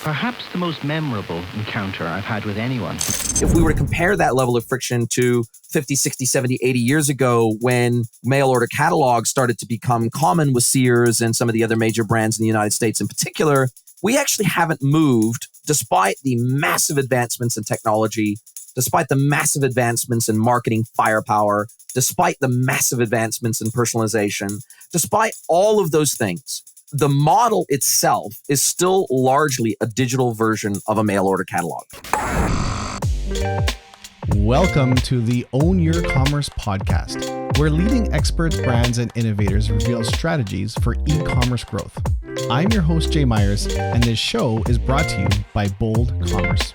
Perhaps the most memorable encounter I've had with anyone. If we were to compare that level of friction to 50, 60, 70, 80 years ago when mail order catalogs started to become common with Sears and some of the other major brands in the United States in particular, we actually haven't moved despite the massive advancements in technology, despite the massive advancements in marketing firepower, despite the massive advancements in personalization, despite all of those things. The model itself is still largely a digital version of a mail order catalog. Welcome to the Own Your Commerce podcast, where leading experts, brands, and innovators reveal strategies for e-commerce growth. I'm your host, Jay Myers, and this show is brought to you by Bold Commerce.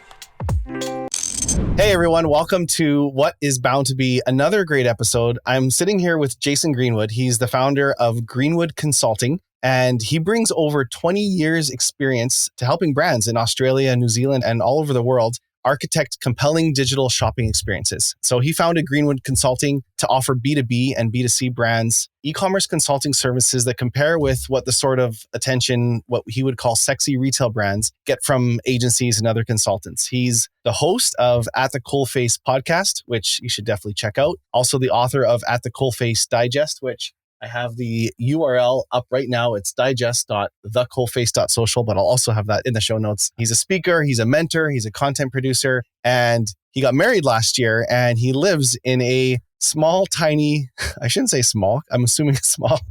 Hey everyone, welcome to what is bound to be another great episode. I'm sitting here with Jason Greenwood. He's the founder of Greenwood Consulting, and he brings over 20 years experience to helping brands in Australia, New Zealand, and all over the world architect compelling digital shopping experiences. So he founded Greenwood Consulting to offer B2B and B2C brands e-commerce consulting services that compare with what the sort of attention, what he would call sexy retail brands, get from agencies and other consultants. He's the host of At the Coalface podcast, which you should definitely check out. Also the author of At the Coalface Digest, which I have the URL up right now. It's digest.thecoalface.social, but I'll also have that in the show notes. He's a speaker, he's a mentor, he's a content producer, and he got married last year and he lives in a small, tiny, I shouldn't say small, I'm assuming small,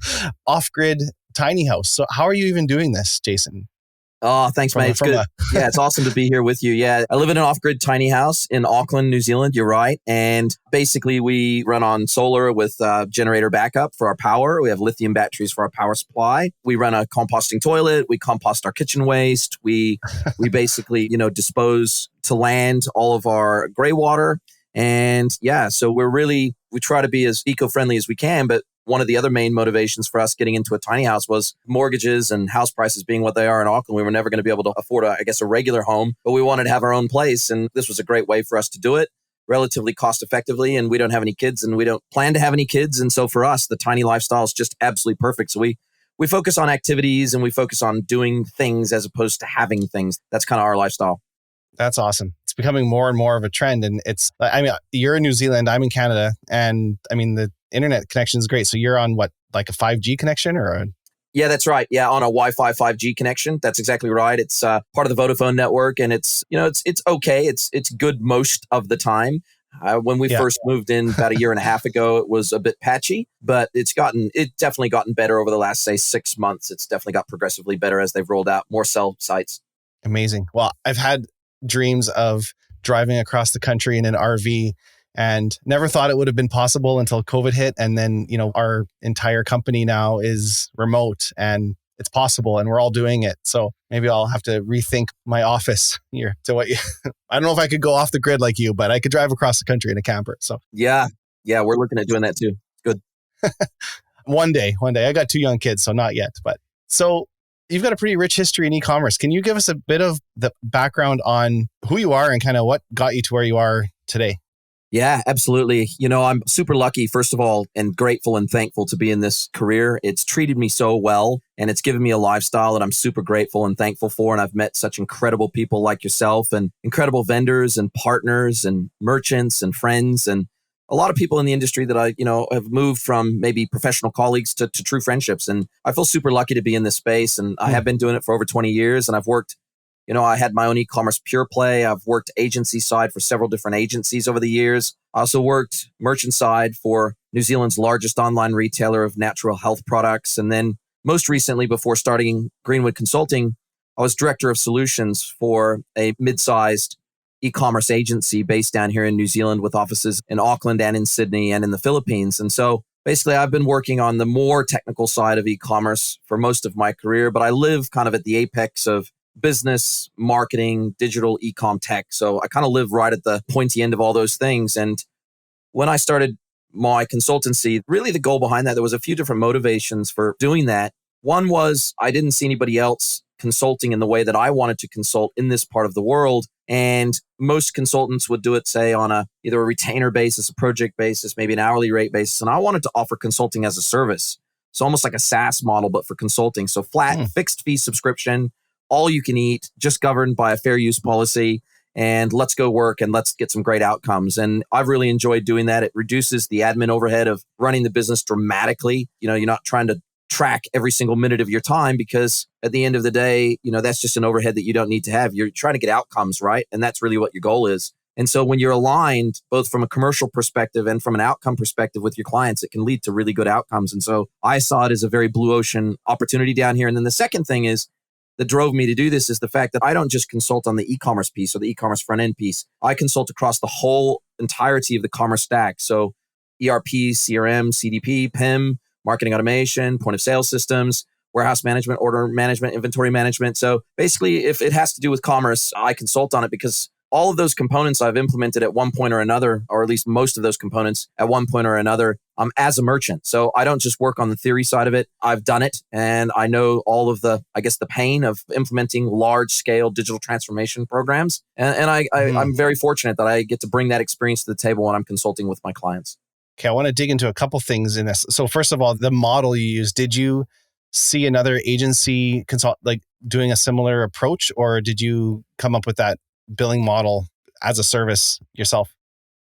off-grid tiny house. So how are you even doing this, Jason? Oh, thanks, mate. It's good. Yeah, it's awesome to be here with you. Yeah, I live in an off-grid tiny house in Auckland, New Zealand. You're right. And basically, we run on solar with generator backup for our power. We have lithium batteries for our power supply. We run a composting toilet. We compost our kitchen waste. We basically, dispose to land all of our gray water. And yeah, so we try to be as eco-friendly as we can, but one of the other main motivations for us getting into a tiny house was mortgages and house prices being what they are in Auckland. We were never going to be able to afford a regular home, but we wanted to have our own place. And this was a great way for us to do it relatively cost effectively. And we don't have any kids and we don't plan to have any kids. And so for us, the tiny lifestyle is just absolutely perfect. So we focus on activities and we focus on doing things as opposed to having things. That's kind of our lifestyle. That's awesome. It's becoming more and more of a trend. And you're in New Zealand, I'm in Canada. And the internet connection is great. So you're on what, like a 5G connection or Yeah, that's right. Yeah, on a Wi-Fi 5G connection. That's exactly right. It's part of the Vodafone network, and it's okay. It's good most of the time. When we first moved in about a year and a half ago, it was a bit patchy, but it's definitely gotten better over the last, say, 6 months. It's definitely got progressively better as they've rolled out more cell sites. Amazing. Well, I've had dreams of driving across the country in an RV and never thought it would have been possible until COVID hit. And then, our entire company now is remote and it's possible and we're all doing it. So maybe I'll have to rethink my office here to what I don't know if I could go off the grid like you, but I could drive across the country in a camper. So yeah, we're looking at doing that too. Good. One day. I got 2 young kids, so not yet. But so you've got a pretty rich history in e-commerce. Can you give us a bit of the background on who you are and kind of what got you to where you are today? Yeah, absolutely. I'm super lucky, first of all, and grateful and thankful to be in this career. It's treated me so well and it's given me a lifestyle that I'm super grateful and thankful for. And I've met such incredible people like yourself and incredible vendors and partners and merchants and friends and a lot of people in the industry that I, have moved from maybe professional colleagues to true friendships. And I feel super lucky to be in this space. And I have been doing it for over 20 years. And I've worked, I had my own e-commerce pure play. I've worked agency side for several different agencies over the years. I also worked merchant side for New Zealand's largest online retailer of natural health products. And then most recently, before starting Greenwood Consulting, I was director of solutions for a mid-sized e-commerce agency based down here in New Zealand with offices in Auckland and in Sydney and in the Philippines. And so basically I've been working on the more technical side of e-commerce for most of my career, but I live kind of at the apex of business, marketing, digital, e-com tech. So I kind of live right at the pointy end of all those things. And when I started my consultancy, really the goal behind that, there was a few different motivations for doing that. One was I didn't see anybody else consulting in the way that I wanted to consult in this part of the world. And most consultants would do it, say, on either a retainer basis, a project basis, maybe an hourly rate basis. And I wanted to offer consulting as a service. So almost like a SaaS model, but for consulting. So flat, fixed fee subscription all you can eat, just governed by a fair use policy. And let's go work and let's get some great outcomes. And I've really enjoyed doing that. It reduces the admin overhead of running the business dramatically. You're not trying to track every single minute of your time, because at the end of the day, that's just an overhead that you don't need to have. You're trying to get outcomes, right? And that's really what your goal is. And so when you're aligned, both from a commercial perspective and from an outcome perspective with your clients, it can lead to really good outcomes. And so I saw it as a very blue ocean opportunity down here. And then the second thing that drove me to do this is the fact that I don't just consult on the e-commerce piece or the e-commerce front end piece. I consult across the whole entirety of the commerce stack. So ERP, CRM, CDP, PIM, marketing automation, point of sale systems, warehouse management, order management, inventory management. So basically, if it has to do with commerce, I consult on it because all of those components I've implemented at one point or another, or at least most of those components at one point or another, as a merchant. So I don't just work on the theory side of it. I've done it, and I know all of the pain of implementing large scale digital transformation programs. And I'm very fortunate that I get to bring that experience to the table when I'm consulting with my clients. Okay, I want to dig into a couple things in this. So first of all, the model you use, did you see another agency doing a similar approach, or did you come up with that billing model as a service yourself?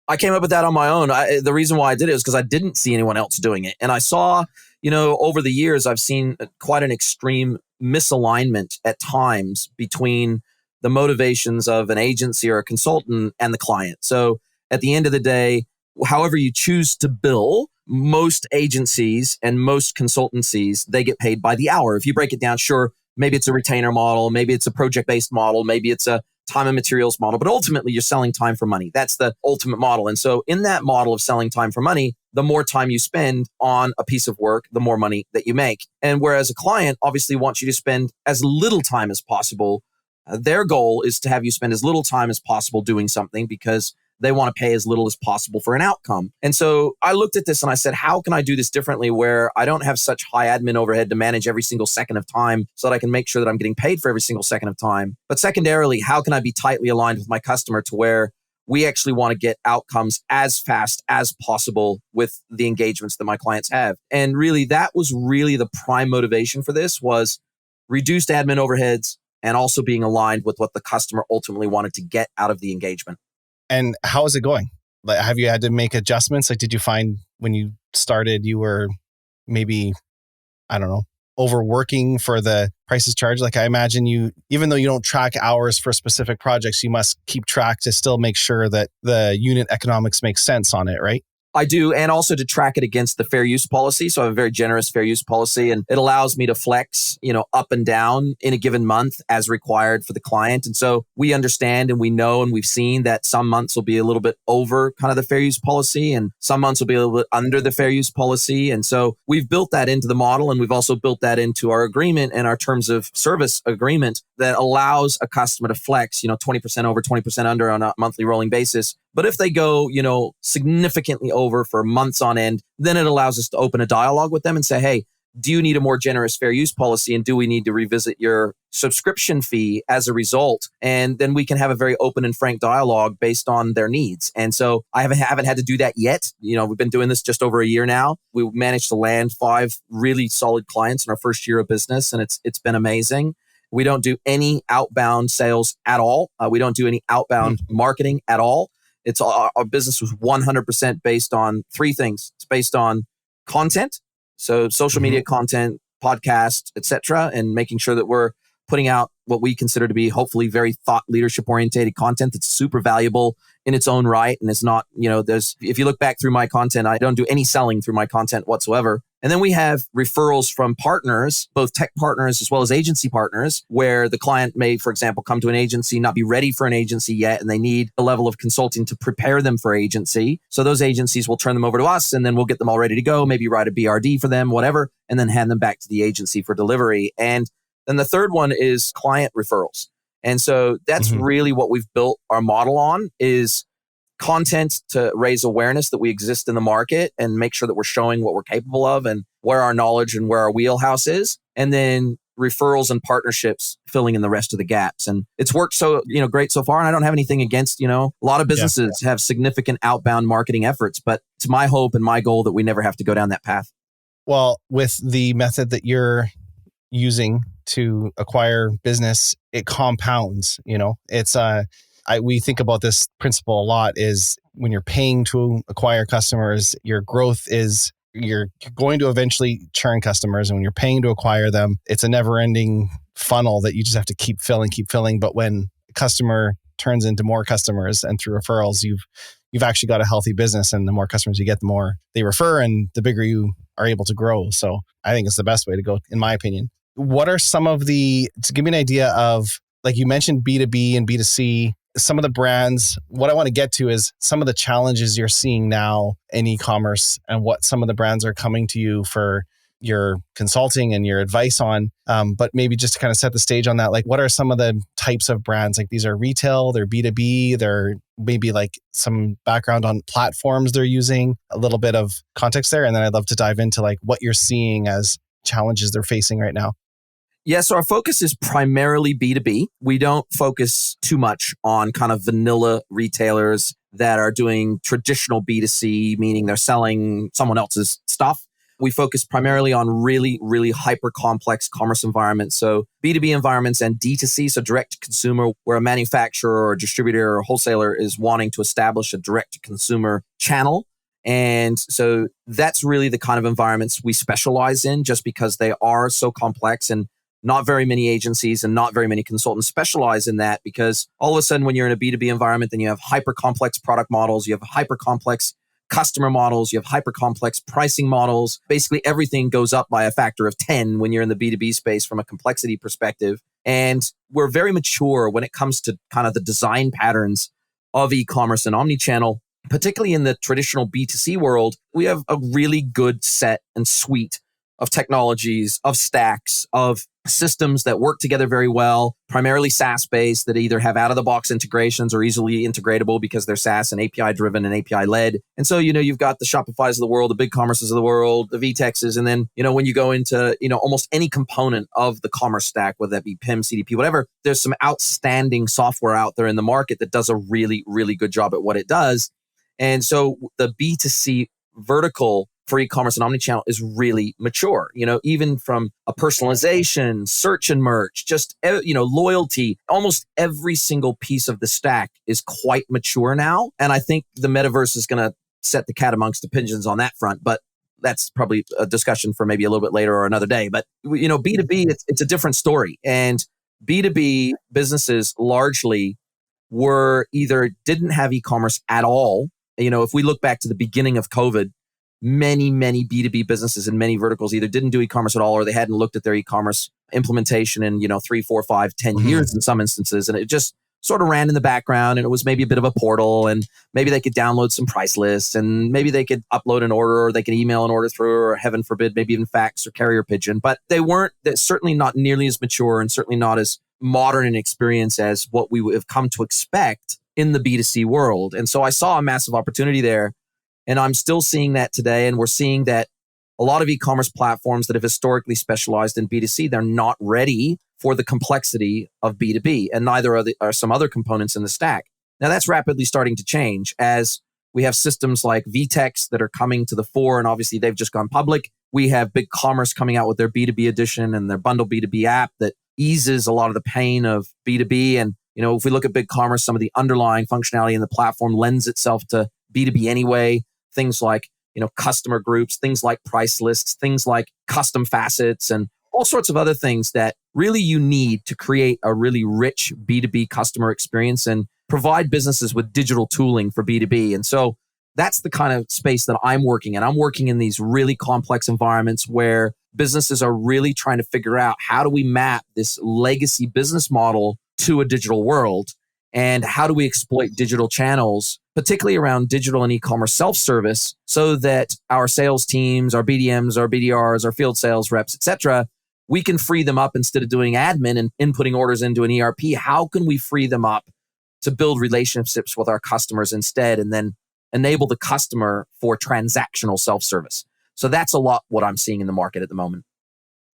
I came up with that on my own. The reason why I did it was because I didn't see anyone else doing it. And I saw, over the years, I've seen quite an extreme misalignment at times between the motivations of an agency or a consultant and the client. So at the end of the day, however you choose to bill, most agencies and most consultancies, they get paid by the hour. If you break it down, sure, maybe it's a retainer model, maybe it's a project-based model, maybe it's a time and materials model, but ultimately you're selling time for money. That's the ultimate model. And so in that model of selling time for money, the more time you spend on a piece of work, the more money that you make. And whereas a client obviously wants you to spend as little time as possible, their goal is to have you spend as little time as possible doing something because they want to pay as little as possible for an outcome. And so I looked at this and I said, how can I do this differently where I don't have such high admin overhead to manage every single second of time so that I can make sure that I'm getting paid for every single second of time? But secondarily, how can I be tightly aligned with my customer to where we actually want to get outcomes as fast as possible with the engagements that my clients have? And really, that was really the prime motivation for this, was reduced admin overheads and also being aligned with what the customer ultimately wanted to get out of the engagement. And how is it going? Like, have you had to make adjustments? Like, did you find when you started, you were maybe, I don't know, overworking for the prices charged? Like, I imagine you, even though you don't track hours for specific projects, you must keep track to still make sure that the unit economics make sense on it, right? I do, and also to track it against the fair use policy. So I have a very generous fair use policy, and it allows me to flex, up and down in a given month as required for the client. And so we understand and we know and we've seen that some months will be a little bit over kind of the fair use policy and some months will be a little bit under the fair use policy. And so we've built that into the model, and we've also built that into our agreement and our terms of service agreement that allows a customer to flex, 20% over, 20% under on a monthly rolling basis. But if they go, significantly over for months on end, then it allows us to open a dialogue with them and say, hey, do you need a more generous fair use policy? And do we need to revisit your subscription fee as a result? And then we can have a very open and frank dialogue based on their needs. And so I haven't had to do that yet. We've been doing this just over a year now. We managed to land 5 really solid clients in our first year of business, and it's been amazing. We don't do any outbound sales at all. We don't do any outbound marketing at all. It's our business was 100% based on 3 things. It's based on content, so social media content, podcast, etc., and making sure that we're putting out what we consider to be hopefully very thought leadership oriented content that's super valuable in its own right. And it's not, if you look back through my content, I don't do any selling through my content whatsoever. And then we have referrals from partners, both tech partners as well as agency partners, where the client may, for example, come to an agency, not be ready for an agency yet, and they need a level of consulting to prepare them for agency. So those agencies will turn them over to us, and then we'll get them all ready to go, maybe write a BRD for them, whatever, and then hand them back to the agency for delivery. And then the third one is client referrals. And so that's really what we've built our model on, is content to raise awareness that we exist in the market and make sure that we're showing what we're capable of and where our knowledge and where our wheelhouse is. And then referrals and partnerships filling in the rest of the gaps. And it's worked so, great so far. And I don't have anything against, a lot of businesses have significant outbound marketing efforts, but it's my hope and my goal that we never have to go down that path. Well, with the method that you're using to acquire business, it compounds. We think about this principle a lot is when you're paying to acquire customers, your growth is you're going to eventually churn customers. And when you're paying to acquire them, it's a never ending funnel that you just have to keep filling. But when a customer turns into more customers and through referrals, you've actually got a healthy business. And the more customers you get, the more they refer and the bigger you are able to grow. So I think it's the best way to go, in my opinion. What are to give me an idea of, like you mentioned B2B and B2C, some of the brands, what I want to get to is some of the challenges you're seeing now in e-commerce and what some of the brands are coming to you for your consulting and your advice on. But maybe just to kind of set the stage on that, like what are some of the types of brands? Like these are retail, they're B2B, they're maybe like some background on platforms they're using, a little bit of context there. And then I'd love to dive into like what you're seeing as challenges they're facing right now. Yeah, so our focus is primarily B2B. We don't focus too much on kind of vanilla retailers that are doing traditional B2C, meaning they're selling someone else's stuff. We focus primarily on really, really hyper complex commerce environments. So B2B environments and D2C, so direct to consumer, where a manufacturer or distributor or wholesaler is wanting to establish a direct to consumer channel. And so that's really the kind of environments we specialize in, just because they are so complex, and not very many agencies and not very many consultants specialize in that, because all of a sudden when you're in a B2B environment, then you have hyper complex product models, you have hyper complex customer models, you have hyper complex pricing models. Basically everything goes up by a factor of 10 when you're in the B2B space from a complexity perspective. And we're very mature when it comes to kind of the design patterns of e-commerce and omnichannel, particularly in the traditional B2C world. We have a really good set and suite of technologies, of stacks, of systems that work together very well, primarily SaaS-based, that either have out-of-the-box integrations or easily integratable because they're SaaS and API-driven and API-led. And so, you've got the Shopifys of the world, the BigCommerces of the world, the VTEXs, and then, when you go into, almost any component of the commerce stack, whether that be PIM, CDP, whatever, there's some outstanding software out there in the market that does a really, really good job at what it does. And so the B2C vertical for e-commerce and omnichannel is really mature, even from a personalization, search and merch, just, loyalty, almost every single piece of the stack is quite mature now. And I think the metaverse is going to set the cat amongst the pigeons on that front, but that's probably a discussion for maybe a little bit later or another day. But, B2B, it's a different story. And B2B businesses largely were either didn't have e-commerce at all. If we look back to the beginning of COVID, many B2B businesses in many verticals either didn't do e-commerce at all, or they hadn't looked at their e-commerce implementation in, 3, 4, 5, 10 years in some instances. And it just sort of ran in the background, and it was maybe a bit of a portal, and maybe they could download some price lists, and maybe they could upload an order, or they could email an order through, or heaven forbid, maybe even fax or carrier pigeon. But they're certainly not nearly as mature and certainly not as modern in experience as what we have come to expect in the B2C world. And so I saw a massive opportunity there. And I'm still seeing that today. And we're seeing that a lot of e-commerce platforms that have historically specialized in B2C, they're not ready for the complexity of B2B. And neither are some other components in the stack. Now, that's rapidly starting to change as we have systems like VTEX that are coming to the fore. And obviously, they've just gone public. We have BigCommerce coming out with their B2B edition and their bundle B2B app that eases a lot of the pain of B2B. And, if we look at BigCommerce, some of the underlying functionality in the platform lends itself to B2B anyway. Things like, customer groups, things like price lists, things like custom facets, and all sorts of other things that really you need to create a really rich B2B customer experience and provide businesses with digital tooling for B2B. And so that's the kind of space that I'm working in. I'm working in these really complex environments where businesses are really trying to figure out, how do we map this legacy business model to a digital world? And how do we exploit digital channels, particularly around digital and e-commerce self-service, so that our sales teams, our BDMs, our BDRs, our field sales reps, et cetera, we can free them up instead of doing admin and inputting orders into an ERP. How can we free them up to build relationships with our customers instead, and then enable the customer for transactional self-service? So that's a lot what I'm seeing in the market at the moment.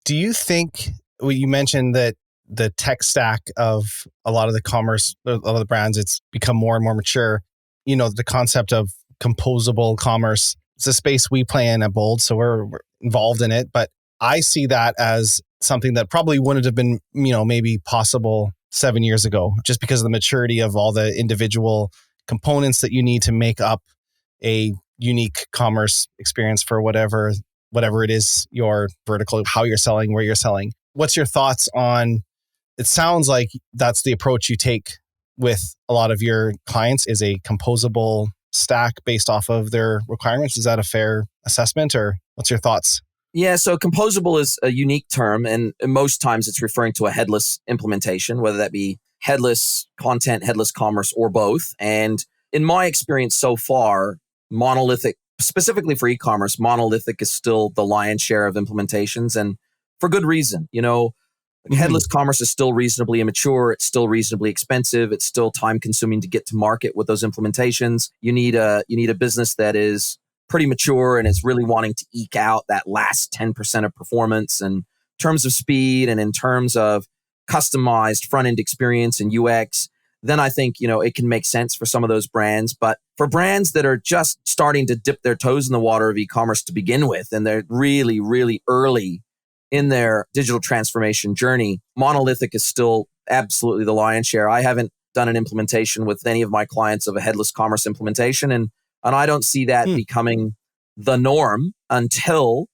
Do you think, you mentioned that the tech stack of a lot of the commerce, a lot of the brands, it's become more and more mature. The concept of composable commerce, it's a space we play in at Bold, so we're involved in it. But I see that as something that probably wouldn't have been, maybe possible 7 years ago, just because of the maturity of all the individual components that you need to make up a unique commerce experience for whatever it is, your vertical, how you're selling, where you're selling. What's your thoughts on, it sounds like that's the approach you take with a lot of your clients, is a composable stack based off of their requirements. Is that a fair assessment, or what's your thoughts? Yeah, so composable is a unique term, and most times it's referring to a headless implementation, whether that be headless content, headless commerce, or both. And in my experience so far, monolithic, specifically for e-commerce, monolithic is still the lion's share of implementations, and for good reason. Headless commerce is still reasonably immature. It's still reasonably expensive. It's still time consuming to get to market with those implementations. You need a business that is pretty mature and is really wanting to eke out that last 10% of performance in terms of speed and in terms of customized front-end experience and UX. Then I think, it can make sense for some of those brands. But for brands that are just starting to dip their toes in the water of e-commerce to begin with, and they're really, really early in their digital transformation journey, monolithic is still absolutely the lion's share. I haven't done an implementation with any of my clients of a headless commerce implementation, and I don't see that becoming the norm until,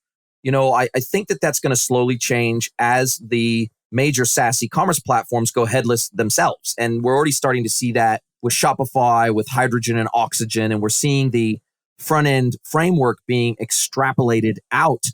I think that's going to slowly change as the major SaaS e-commerce platforms go headless themselves. And we're already starting to see that with Shopify, with Hydrogen and Oxygen, and we're seeing the front-end framework being extrapolated out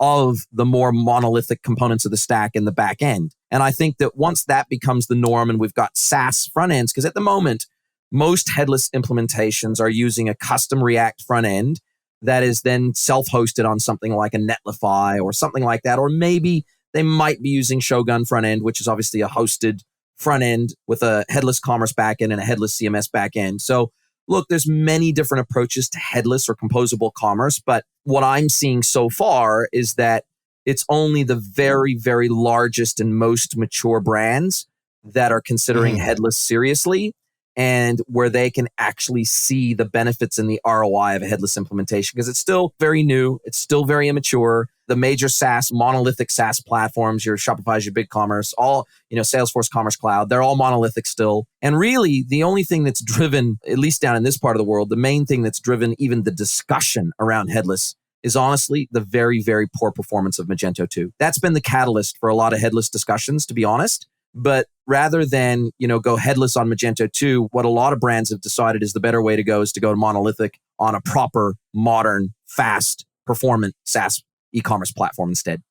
of the more monolithic components of the stack in the back end. And I think that once that becomes the norm and we've got SaaS front ends, because at the moment, most headless implementations are using a custom React front end that is then self-hosted on something like a Netlify or something like that. Or maybe they might be using Shogun front end, which is obviously a hosted front end with a headless commerce backend and a headless CMS backend. So look, there's many different approaches to headless or composable commerce, but what I'm seeing so far is that it's only the very, very largest and most mature brands that are considering headless seriously, and where they can actually see the benefits and the ROI of a headless implementation, because it's still very new. It's still very immature. The major SaaS, monolithic SaaS platforms, your Shopify, your BigCommerce, all, Salesforce Commerce Cloud, they're all monolithic still. And really, the only thing that's driven, at least down in this part of the world, the main thing that's driven even the discussion around headless is honestly the very, very poor performance of Magento 2. That's been the catalyst for a lot of headless discussions, to be honest. But rather than, go headless on Magento 2, what a lot of brands have decided is the better way to go is to go monolithic on a proper, modern, fast, performant SaaS e-commerce platform instead.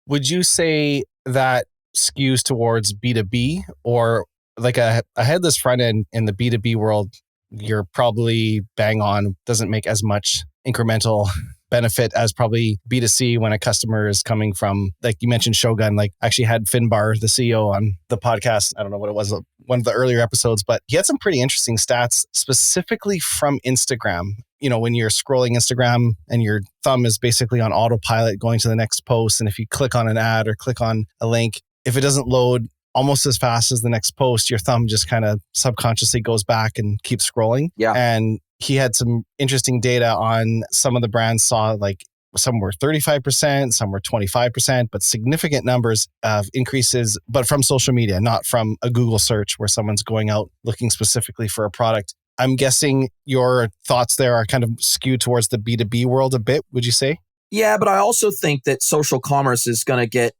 Would you say that skews towards B2B, or like a headless front end in the B2B world, you're probably bang on, doesn't make as much incremental benefit as probably B2C when a customer is coming from, like you mentioned, Shogun. Like, I actually had Finbar, the CEO, on the podcast. I don't know what it was, one of the earlier episodes, but he had some pretty interesting stats specifically from Instagram. When you're scrolling Instagram and your thumb is basically on autopilot going to the next post, and if you click on an ad or click on a link, if it doesn't load almost as fast as the next post, your thumb just kind of subconsciously goes back and keeps scrolling. Yeah. And he had some interesting data on some of the brands, saw like some were 35%, some were 25%, but significant numbers of increases, but from social media, not from a Google search where someone's going out looking specifically for a product. I'm guessing your thoughts there are kind of skewed towards the B2B world a bit, would you say? Yeah, but I also think that social commerce is going to get,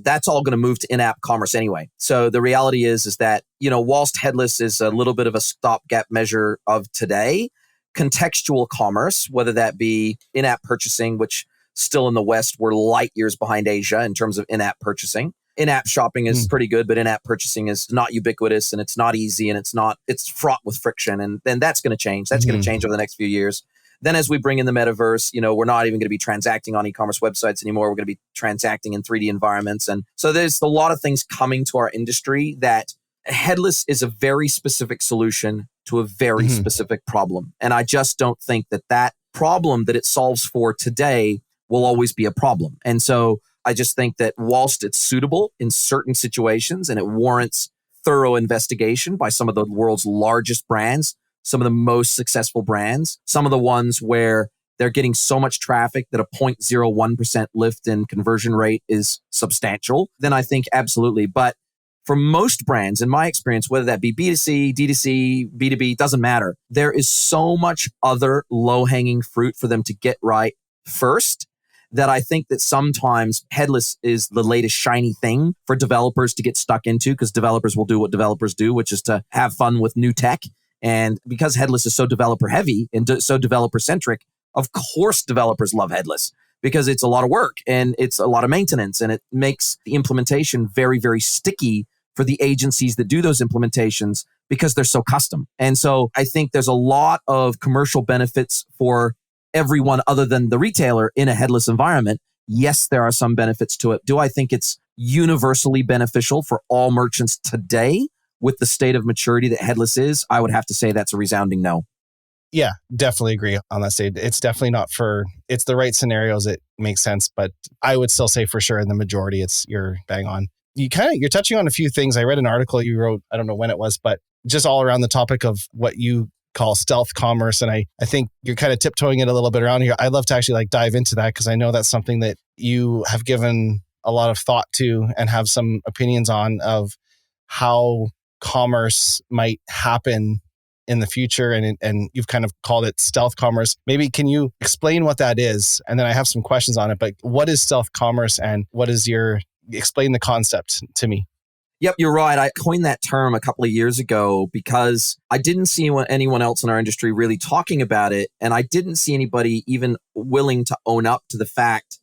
that's all going to move to in-app commerce anyway. So the reality is that, whilst headless is a little bit of a stopgap measure of today, contextual commerce, whether that be in-app purchasing, which still in the West, we're light years behind Asia in terms of in-app purchasing. In-app shopping is pretty good, but in-app purchasing is not ubiquitous, and it's not easy, and it's fraught with friction. And then that's going to change. That's going to change over the next few years. Then as we bring in the metaverse, we're not even going to be transacting on e-commerce websites anymore. We're going to be transacting in 3D environments. And so there's a lot of things coming to our industry that headless is a very specific solution to a very specific problem. And I just don't think that problem that it solves for today will always be a problem. And so I just think that whilst it's suitable in certain situations and it warrants thorough investigation by some of the world's largest brands, some of the most successful brands, some of the ones where they're getting so much traffic that a 0.01% lift in conversion rate is substantial, then I think absolutely. But for most brands, in my experience, whether that be B2C, D2C, B2B, doesn't matter. There is so much other low-hanging fruit for them to get right first that I think that sometimes Headless is the latest shiny thing for developers to get stuck into, because developers will do what developers do, which is to have fun with new tech. And because Headless is so developer heavy and so developer centric, of course developers love Headless, because it's a lot of work and it's a lot of maintenance, and it makes the implementation very, very sticky for the agencies that do those implementations because they're so custom. And so I think there's a lot of commercial benefits for everyone other than the retailer in a headless environment. Yes, there are some benefits to it. Do I think it's universally beneficial for all merchants today with the state of maturity that Headless is? I would have to say that's a resounding no. Yeah, definitely agree on that state. It's definitely not it's the right scenarios. It makes sense, but I would still say for sure in the majority, you're bang on. You're touching on a few things. I read an article you wrote, I don't know when it was, but just all around the topic of what you call stealth commerce. And I think you're kind of tiptoeing it a little bit around here. I'd love to actually dive into that, because I know that's something that you have given a lot of thought to and have some opinions on, of how commerce might happen in the future. And you've kind of called it stealth commerce. Maybe can you explain what that is? And then I have some questions on it, but what is stealth commerce and explain the concept to me. Yep, you're right. I coined that term a couple of years ago because I didn't see anyone else in our industry really talking about it. And I didn't see anybody even willing to own up to the fact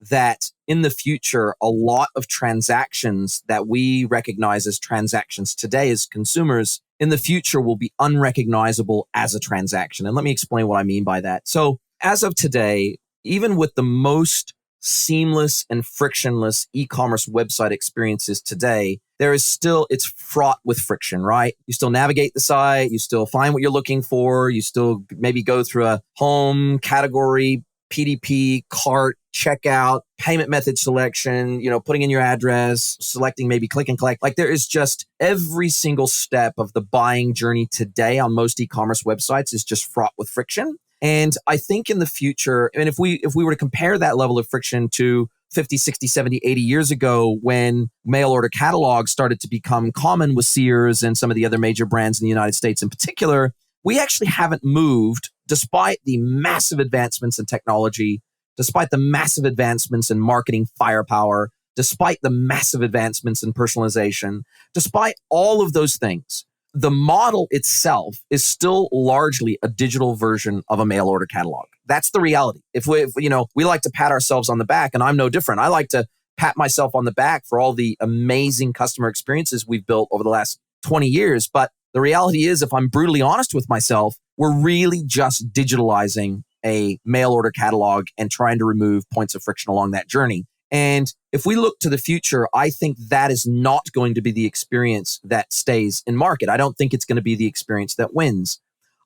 that in the future, a lot of transactions that we recognize as transactions today as consumers in the future will be unrecognizable as a transaction. And let me explain what I mean by that. So as of today, even with the most seamless and frictionless e-commerce website experiences today, it's fraught with friction, right? You still navigate the site, you still find what you're looking for, you still maybe go through a home, category, PDP, cart, checkout, payment method selection, putting in your address, selecting maybe click and collect. There is just every single step of the buying journey today on most e-commerce websites is just fraught with friction. And I think in the future, and if we were to compare that level of friction to 50, 60, 70, 80 years ago, when mail order catalogs started to become common with Sears and some of the other major brands in the United States in particular, we actually haven't moved, despite the massive advancements in technology, despite the massive advancements in marketing firepower, despite the massive advancements in personalization, despite all of those things. The model itself is still largely a digital version of a mail order catalog. That's the reality. If we like to pat ourselves on the back, and I'm no different. I like to pat myself on the back for all the amazing customer experiences we've built over the last 20 years. But the reality is, if I'm brutally honest with myself, we're really just digitalizing a mail order catalog and trying to remove points of friction along that journey. And if we look to the future, I think that is not going to be the experience that stays in market. I don't think it's going to be the experience that wins.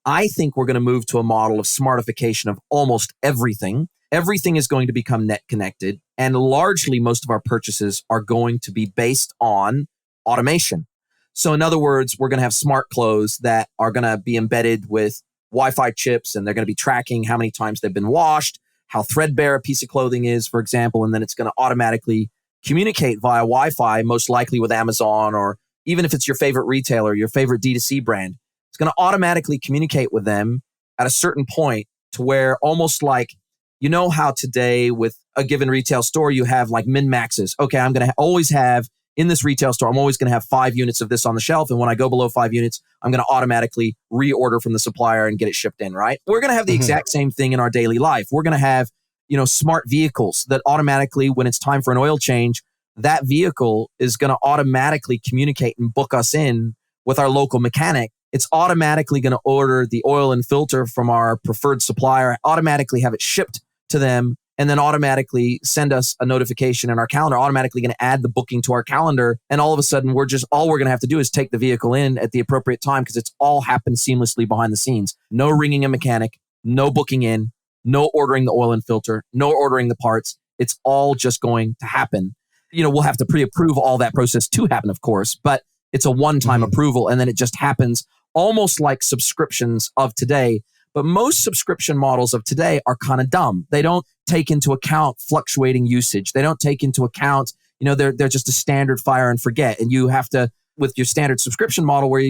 I think we're going to move to a model of smartification of almost everything. Everything is going to become net connected. And largely, most of our purchases are going to be based on automation. So in other words, we're going to have smart clothes that are going to be embedded with Wi-Fi chips, and they're going to be tracking how many times they've been washed, how threadbare a piece of clothing is, for example, and then it's going to automatically communicate via Wi-Fi, most likely with Amazon, or even if it's your favorite retailer, your favorite D2C brand, it's going to automatically communicate with them at a certain point to where almost like, how today with a given retail store, you have min-maxes. Okay, I'm going to always have in this retail store, I'm always going to have 5 units of this on the shelf. And when I go below 5 units, I'm going to automatically reorder from the supplier and get it shipped in, right? We're going to have the exact same thing in our daily life. We're going to have, smart vehicles that automatically, when it's time for an oil change, that vehicle is going to automatically communicate and book us in with our local mechanic. It's automatically going to order the oil and filter from our preferred supplier, automatically have it shipped to them, and then automatically send us a notification in our calendar, automatically going to add the booking to our calendar. And all of a sudden, all we're going to have to do is take the vehicle in at the appropriate time, because it's all happened seamlessly behind the scenes. No ringing a mechanic, no booking in, no ordering the oil and filter, no ordering the parts. It's all just going to happen. We'll have to pre-approve all that process to happen, of course, but it's a one-time approval, and then it just happens almost like subscriptions of today. But most subscription models of today are kind of dumb. They don't take into account fluctuating usage. They don't take into account, they're just a standard fire and forget. And you have to, with your standard subscription model where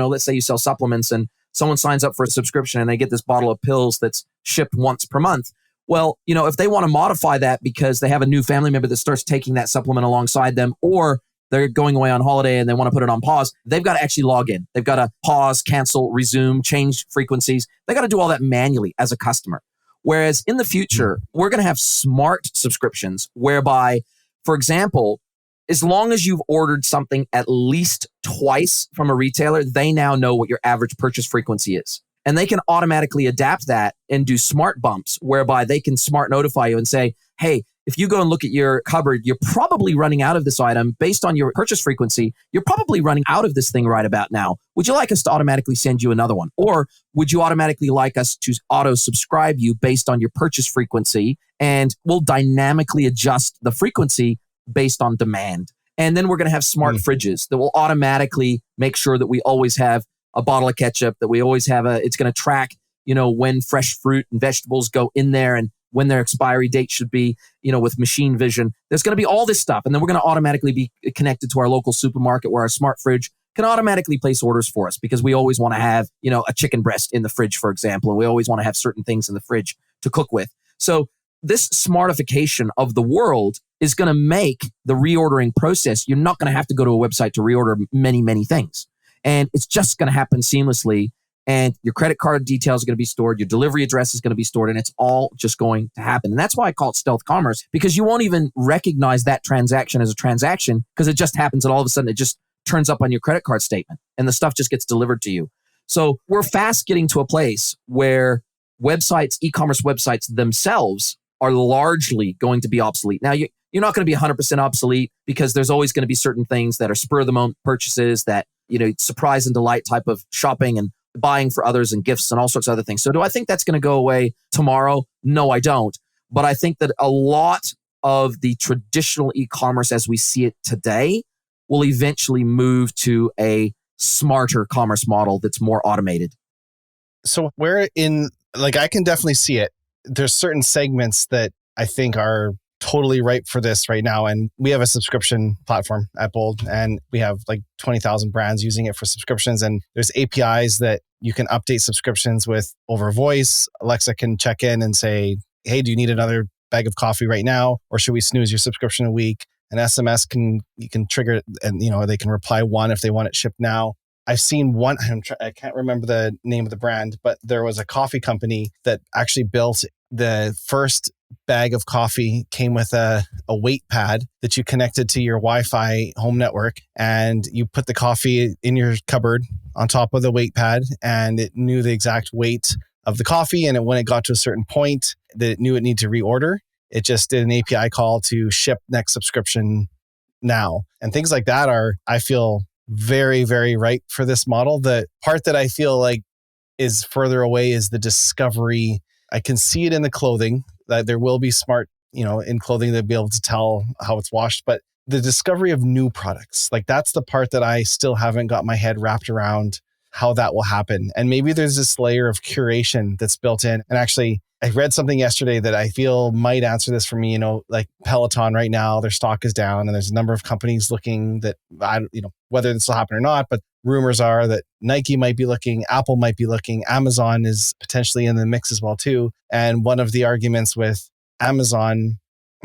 let's say you sell supplements and someone signs up for a subscription and they get this bottle of pills that's shipped once per month. Well, if they want to modify that because they have a new family member that starts taking that supplement alongside them, or they're going away on holiday and they want to put it on pause, they've got to actually log in. They've got to pause, cancel, resume, change frequencies. They got to do all that manually as a customer. Whereas in the future, we're going to have smart subscriptions whereby, for example, as long as you've ordered something at least twice from a retailer, they now know what your average purchase frequency is. And they can automatically adapt that and do smart bumps whereby they can smart notify you and say, hey, if you go and look at your cupboard, you're probably running out of this item based on your purchase frequency. You're probably running out of this thing right about now. Would you like us to automatically send you another one? Or would you automatically like us to auto subscribe you based on your purchase frequency? And we'll dynamically adjust the frequency based on demand. And then we're going to have smart fridges that will automatically make sure that we always have a bottle of ketchup, that we always have it's going to track, when fresh fruit and vegetables go in there and when their expiry date should be, with machine vision. There's going to be all this stuff. And then we're going to automatically be connected to our local supermarket where our smart fridge can automatically place orders for us because we always want to have, a chicken breast in the fridge, for example. And we always want to have certain things in the fridge to cook with. So this smartification of the world is going to make the reordering process. You're not going to have to go to a website to reorder many, many things. And it's just going to happen seamlessly. And your credit card details are going to be stored. Your delivery address is going to be stored. And it's all just going to happen. And that's why I call it stealth commerce, because you won't even recognize that transaction as a transaction because it just happens and all of a sudden it just turns up on your credit card statement and the stuff just gets delivered to you. So we're fast getting to a place where websites, e-commerce websites themselves are largely going to be obsolete. Now, you're not going to be 100% obsolete because there's always going to be certain things that are spur of the moment purchases that, surprise and delight type of shopping and buying for others and gifts and all sorts of other things. So do I think that's going to go away tomorrow? No, I don't. But I think that a lot of the traditional e-commerce as we see it today will eventually move to a smarter commerce model that's more automated. So I can definitely see it. There's certain segments that I think are totally ripe for this right now. And we have a subscription platform at Bold, and we have like 20,000 brands using it for subscriptions. And there's APIs that you can update subscriptions with over voice. Alexa can check in and say, hey, do you need another bag of coffee right now? Or should we snooze your subscription a week? An SMS you can trigger it, and they can reply one if they want it shipped now. I've seen one, I can't remember the name of the brand, but there was a coffee company that actually built the first bag of coffee came with a weight pad that you connected to your Wi-Fi home network, and you put the coffee in your cupboard on top of the weight pad, and it knew the exact weight of the coffee. And when it got to a certain point that it knew it needed to reorder, it just did an API call to ship next subscription now. And things like that are, I feel, very, very right for this model. The part that I feel like is further away is the discovery. I can see it in the clothing, that there will be smart, in clothing, they'll be able to tell how it's washed. But the discovery of new products, like that's the part that I still haven't got my head wrapped around how that will happen. And maybe there's this layer of curation that's built in. And actually, I read something yesterday that I feel might answer this for me. Like Peloton right now, their stock is down, and there's a number of companies looking that, whether this will happen or not, but rumors are that Nike might be looking, Apple might be looking, Amazon is potentially in the mix as well too. And one of the arguments with Amazon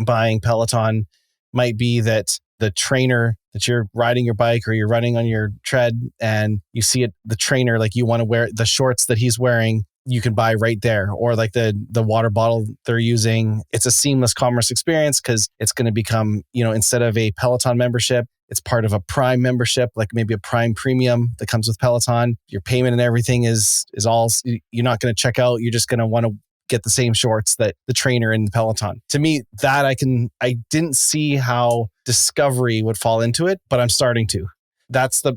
buying Peloton might be that the trainer that you're riding your bike or you're running on your tread and you see it, the trainer, like you want to wear the shorts that he's wearing, you can buy right there. Or like the water bottle they're using. It's a seamless commerce experience because it's going to become, instead of a Peloton membership, it's part of a Prime membership, like maybe a Prime Premium that comes with Peloton. Your payment and everything is all, you're not going to check out. You're just going to want to get the same shorts that the trainer in the Peloton. To me, that I didn't see how discovery would fall into it, but I'm starting to.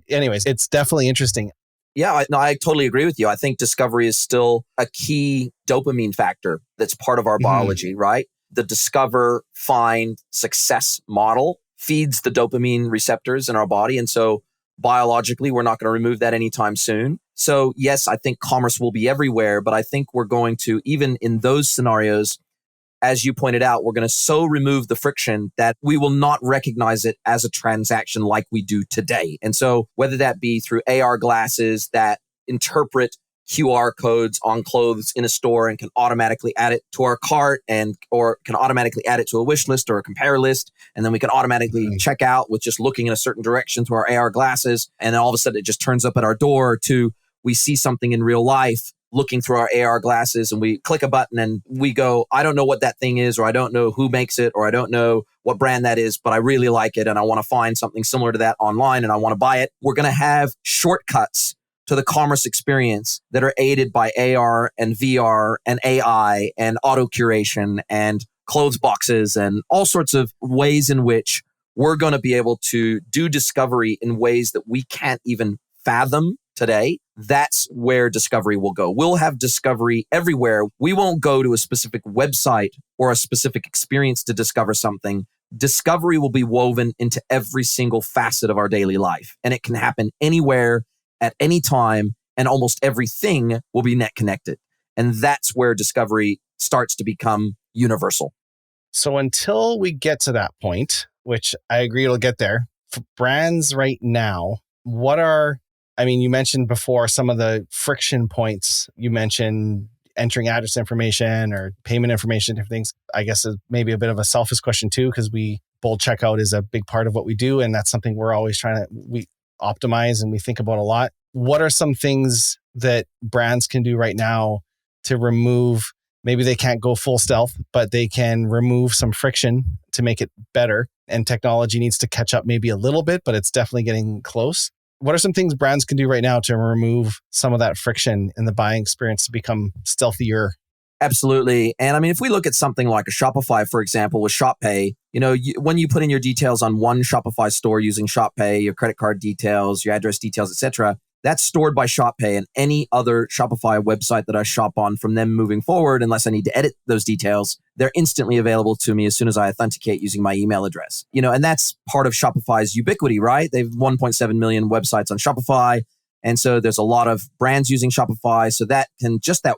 Anyways, it's definitely interesting. Yeah, I totally agree with you. I think discovery is still a key dopamine factor that's part of our biology, right? The discover, find, success model feeds the dopamine receptors in our body. And so biologically, we're not going to remove that anytime soon. So yes, I think commerce will be everywhere, but I think we're going to, even in those scenarios, as you pointed out, we're going to so remove the friction that we will not recognize it as a transaction like we do today. And so whether that be through AR glasses that interpret QR codes on clothes in a store and can automatically add it to our cart or can automatically add it to a wish list or a compare list. And then we can automatically check out with just looking in a certain direction through our AR glasses. And then all of a sudden it just turns up at our door to we see something in real life looking through our AR glasses and we click a button and we go, I don't know what that thing is, or I don't know who makes it, or I don't know what brand that is, but I really like it and I want to find something similar to that online and I want to buy it. We're going to have shortcuts to the commerce experience that are aided by AR and VR and AI and auto curation and clothes boxes and all sorts of ways in which we're going to be able to do discovery in ways that we can't even fathom today. That's where discovery will go. We'll have discovery everywhere. We won't go to a specific website or a specific experience to discover something. Discovery will be woven into every single facet of our daily life. And it can happen anywhere, at any time, and almost everything will be net connected. And that's where discovery starts to become universal. So until we get to that point, which I agree it'll get there, for brands right now, you mentioned before some of the friction points. You mentioned entering address information or payment information, different things. I guess is maybe a bit of a selfish question too, because bold checkout is a big part of what we do. And that's something we're always we optimize and we think about a lot. What are some things that brands can do right now to remove, maybe they can't go full stealth, but they can remove some friction to make it better? And technology needs to catch up maybe a little bit, but it's definitely getting close. What are some things brands can do right now to remove some of that friction in the buying experience to become stealthier? Absolutely. And if we look at something like a Shopify, for example, with Shop Pay, when you put in your details on one Shopify store using Shop Pay, your credit card details, your address details, etc., that's stored by Shop Pay, and any other Shopify website that I shop on from them moving forward, unless I need to edit those details, they're instantly available to me as soon as I authenticate using my email address. And that's part of Shopify's ubiquity, right? They've 1.7 million websites on Shopify. And so there's a lot of brands using Shopify. So that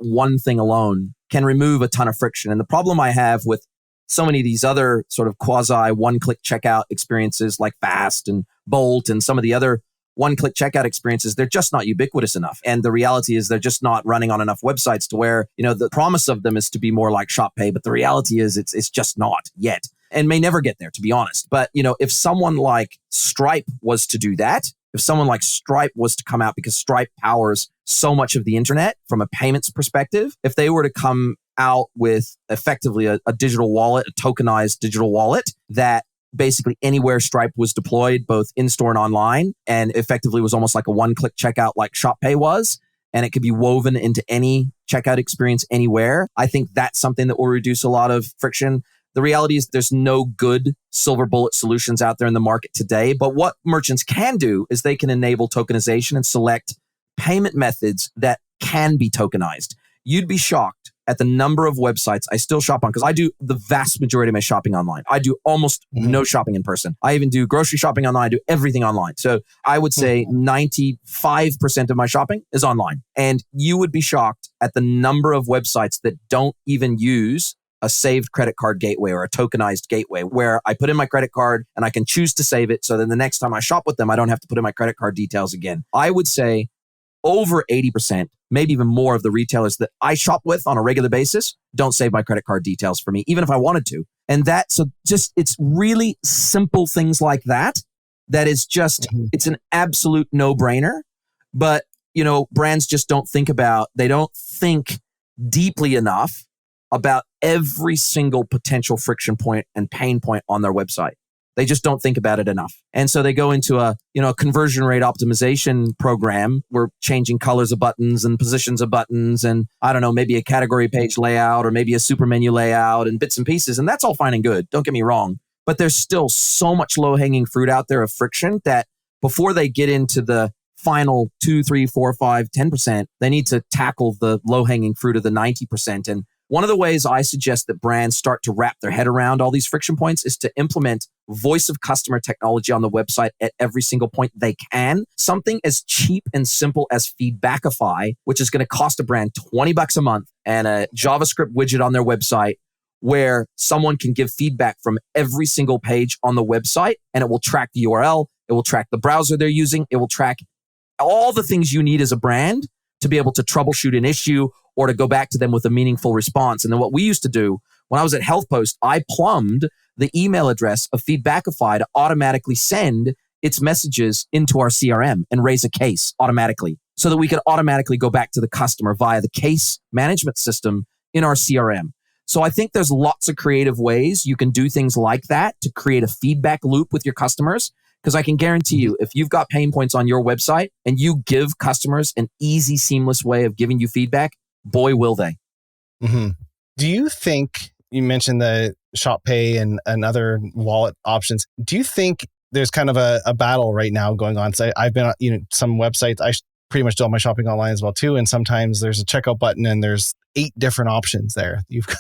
one thing alone can remove a ton of friction. And the problem I have with so many of these other sort of quasi one-click checkout experiences like Fast and Bolt and some of the other one-click checkout experiences, they're just not ubiquitous enough. And the reality is they're just not running on enough websites to where, the promise of them is to be more like Shop Pay, but the reality is it's just not yet and may never get there, to be honest. But, if someone like Stripe was to do that, if someone like Stripe was to come out, because Stripe powers so much of the internet from a payments perspective, if they were to come out with effectively a digital wallet, a tokenized digital wallet that basically anywhere Stripe was deployed, both in-store and online, and effectively was almost like a one-click checkout like Shop Pay was, and it could be woven into any checkout experience anywhere, I think that's something that will reduce a lot of friction. The reality is there's no good silver bullet solutions out there in the market today, but what merchants can do is they can enable tokenization and select payment methods that can be tokenized. You'd be shocked at the number of websites I still shop on, because I do the vast majority of my shopping online. I do almost no shopping in person. I even do grocery shopping online. I do everything online. So I would say 95% of my shopping is online. And you would be shocked at the number of websites that don't even use a saved credit card gateway or a tokenized gateway, where I put in my credit card and I can choose to save it. So then the next time I shop with them, I don't have to put in my credit card details again. I would say over 80%, maybe even more, of the retailers that I shop with on a regular basis don't save my credit card details for me, even if I wanted to. And it's really simple things like that is just, it's an absolute no-brainer. But, brands just don't think deeply enough about every single potential friction point and pain point on their website. They just don't think about it enough. And so they go into a conversion rate optimization program. We're changing colors of buttons and positions of buttons and maybe a category page layout or maybe a super menu layout and bits and pieces. And that's all fine and good. Don't get me wrong. But there's still so much low-hanging fruit out there of friction that before they get into the final 2, 3, 4, 5, 10%, they need to tackle the low-hanging fruit of the 90%. And One of the ways I suggest that brands start to wrap their head around all these friction points is to implement voice of customer technology on the website at every single point they can. Something as cheap and simple as Feedbackify, which is going to cost a brand $20 a month, and a JavaScript widget on their website where someone can give feedback from every single page on the website, and it will track the URL, it will track the browser they're using, it will track all the things you need as a brand to be able to troubleshoot an issue or to go back to them with a meaningful response. And then what we used to do when I was at HealthPost, I plumbed the email address of Feedbackify to automatically send its messages into our CRM and raise a case automatically so that we could automatically go back to the customer via the case management system in our CRM. So I think there's lots of creative ways you can do things like that to create a feedback loop with your customers. Because I can guarantee you, if you've got pain points on your website and you give customers an easy, seamless way of giving you feedback, boy, will they. Mm-hmm. Do you think, you mentioned the Shop Pay and other wallet options, do you think there's kind of a battle right now going on? So I've been on some websites, I pretty much do all my shopping online as well too. And sometimes there's a checkout button and there's 8 different options there. You've got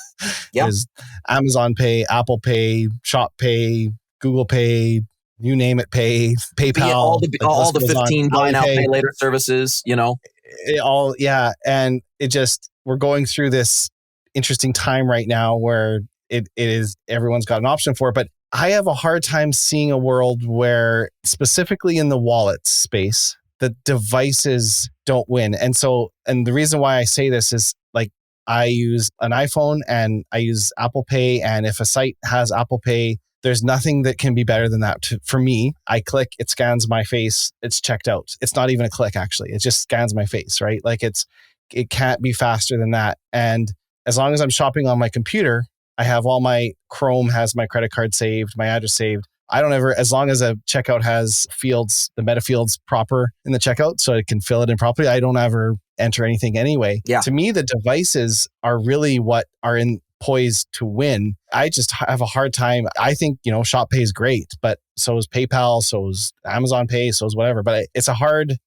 there's Amazon Pay, Apple Pay, Shop Pay, Google Pay, you name it, Pay, PayPal, all the 15 buy now, pay later services, And it just, we're going through this interesting time right now where it is, everyone's got an option for it. But I have a hard time seeing a world where, specifically in the wallet space, the devices don't win. And the reason why I say this is, like, I use an iPhone and I use Apple Pay. And if a site has Apple Pay, there's nothing that can be better than that. For me, I click, it scans my face, it's checked out. It's not even a click, actually. It just scans my face, right? Like it can't be faster than that. And as long as I'm shopping on my computer, I have all my Chrome has my credit card saved, my address saved. I don't ever, as long as a checkout has fields, the meta fields proper in the checkout, so it can fill it in properly, I don't ever enter anything anyway. Yeah. To me, the devices are really what are poised to win. I just have a hard time. I think, Shop Pay is great, but so is PayPal, so is Amazon Pay, so is whatever. But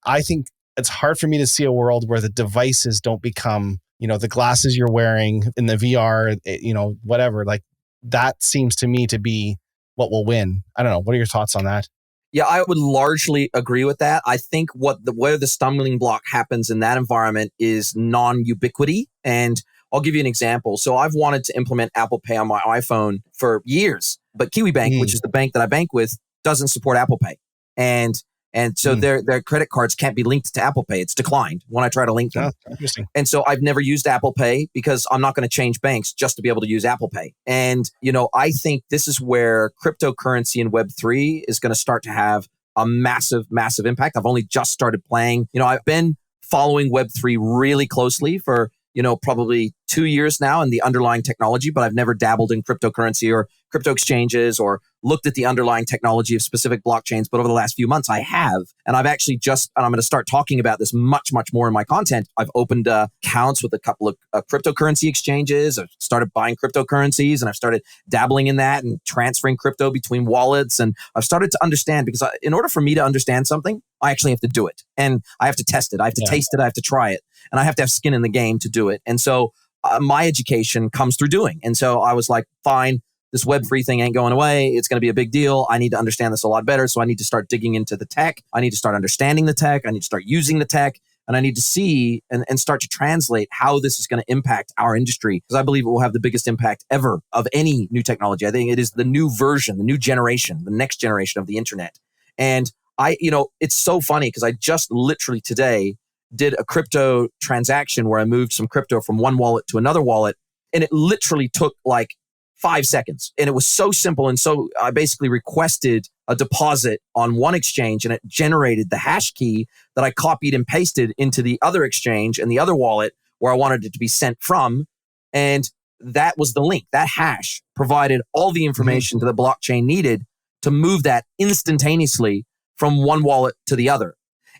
I think it's hard for me to see a world where the devices don't become, the glasses you're wearing in the VR, whatever. Like, that seems to me to be what will win. I don't know. What are your thoughts on that? Yeah, I would largely agree with that. I think where the stumbling block happens in that environment is non-ubiquity. And I'll give you an example. So I've wanted to implement Apple Pay on my iPhone for years, but KiwiBank, which is the bank that I bank with, doesn't support Apple Pay. And so their credit cards can't be linked to Apple Pay. It's declined when I try to link them. Oh, interesting. And so I've never used Apple Pay because I'm not going to change banks just to be able to use Apple Pay. And, I think this is where cryptocurrency and Web3 is going to start to have a massive, massive impact. I've only just started playing. I've been following Web3 really closely for probably 2 years now in the underlying technology, but I've never dabbled in cryptocurrency or crypto exchanges or looked at the underlying technology of specific blockchains. But over the last few months, I have. And I've actually and I'm going to start talking about this much, much more in my content. I've opened accounts with a couple of cryptocurrency exchanges. I've started buying cryptocurrencies and I've started dabbling in that and transferring crypto between wallets. And I've started to understand, because in order for me to understand something, I actually have to do it. And I have to test it. I have to taste it. I have to try it. And I have to have skin in the game to do it. And so my education comes through doing. And so I was like, fine, this Web3 thing ain't going away. It's going to be a big deal. I need to understand this a lot better. So I need to start digging into the tech. I need to start understanding the tech. I need to start using the tech. And I need to see and start to translate how this is going to impact our industry, because I believe it will have the biggest impact ever of any new technology. I think it is the new version, the new generation, the next generation of the internet. And it's so funny because I just literally today did a crypto transaction where I moved some crypto from one wallet to another wallet. And it literally took like 5 seconds. And it was so simple. And so I basically requested a deposit on one exchange and it generated the hash key that I copied and pasted into the other exchange and the other wallet where I wanted it to be sent from. And that was the link. That hash provided all the information to the blockchain needed to move that instantaneously from one wallet to the other.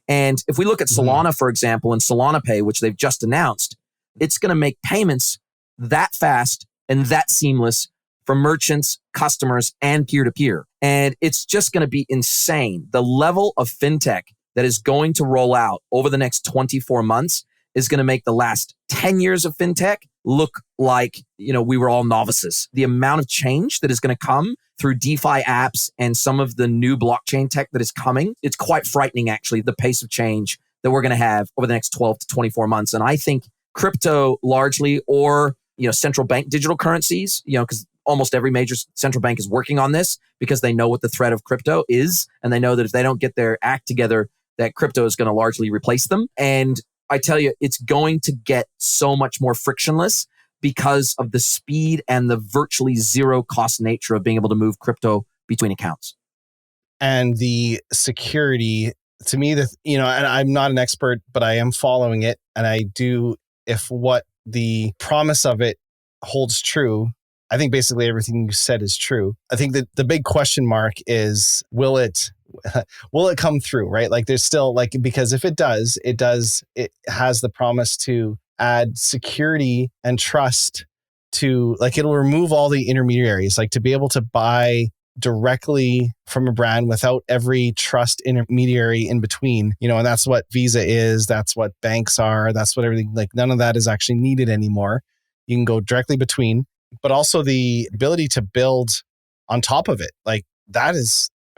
And if we look at Solana, for example, and Solana Pay, which they've just announced, it's going to make payments that fast and that seamless for merchants, customers, and peer-to-peer. And it's just going to be insane. The level of fintech that is going to roll out over the next 24 months is going to make the last 10 years of fintech look like, we were all novices. The amount of change that is going to come through DeFi apps and some of the new blockchain tech that is coming, it's quite frightening, actually, the pace of change that we're going to have over the next 12 to 24 months. And I think crypto largely, or, central bank digital currencies, because almost every major central bank is working on this because they know what the threat of crypto is. And they know that if they don't get their act together, that crypto is going to largely replace them. And I tell you, it's going to get so much more frictionless because of the speed and the virtually zero cost nature of being able to move crypto between accounts. And the security, to me, and I'm not an expert, but I am following it. And I do, if what the promise of it holds true, I think basically everything you said is true. I think that the big question mark is, will it come through, right? Like there's still because if it does, it has the promise to add security and trust to, it'll remove all the intermediaries, to be able to buy directly from a brand without every trust intermediary in between, and that's what Visa is. That's what banks are. That's what everything, none of that is actually needed anymore. You can go directly between, but also the ability to build on top of it.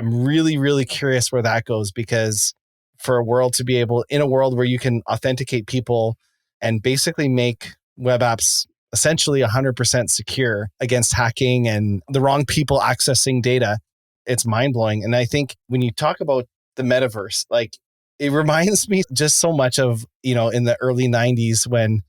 I'm really, really curious where that goes, because for a world to be able, in a world where you can authenticate people and basically make web apps essentially 100% secure against hacking and the wrong people accessing data, it's mind-blowing. And I think when you talk about the metaverse, it reminds me just so much of, in the early 90s when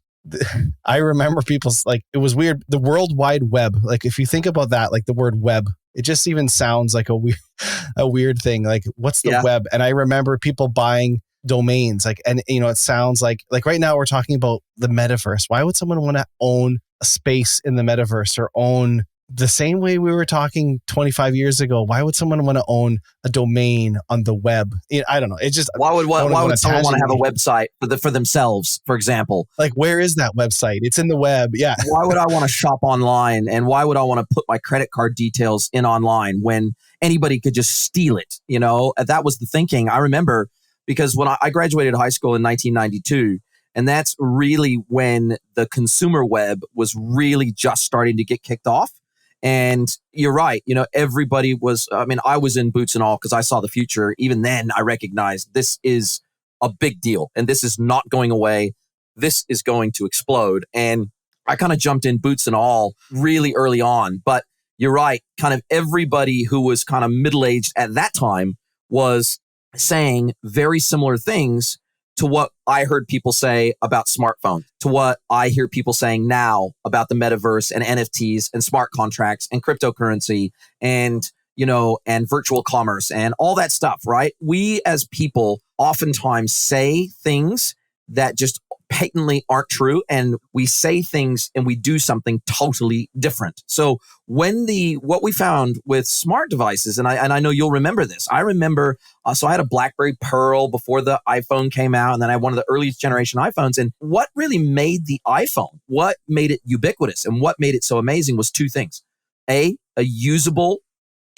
I remember people's, it was weird, the World Wide Web. If you think about that, the word web, it just even sounds like a weird thing. What's the web? And I remember people buying domains, it sounds like right now we're talking about the metaverse. Why would someone want to own a space in the metaverse, or own the same way we were talking 25 years ago? Why would someone want to own a domain on the web? I don't know. It's just, why would someone want to have a website for themselves, for example? Where is that website? It's in the web. Yeah. Why would I want to shop online? And why would I want to put my credit card details in online when anybody could just steal it? That was the thinking. I remember, because when I graduated high school in 1992, and that's really when the consumer web was really just starting to get kicked off. And you're right, everybody was, I was in boots and all because I saw the future. Even then, I recognized this is a big deal and this is not going away. This is going to explode. And I kind of jumped in boots and all really early on. But you're right, kind of everybody who was kind of middle-aged at that time was saying very similar things to what I heard people say about smartphone, to what I hear people saying now about the metaverse and NFTs and smart contracts and cryptocurrency and, and virtual commerce and all that stuff, right? We as people oftentimes say things that just patently aren't true, and we say things and we do something totally different. So what we found with smart devices, and I know you'll remember this. I remember, so I had a BlackBerry Pearl before the iPhone came out, and then I had one of the earliest generation iPhones. And what really made the iPhone, what made it ubiquitous, and what made it so amazing was two things: a usable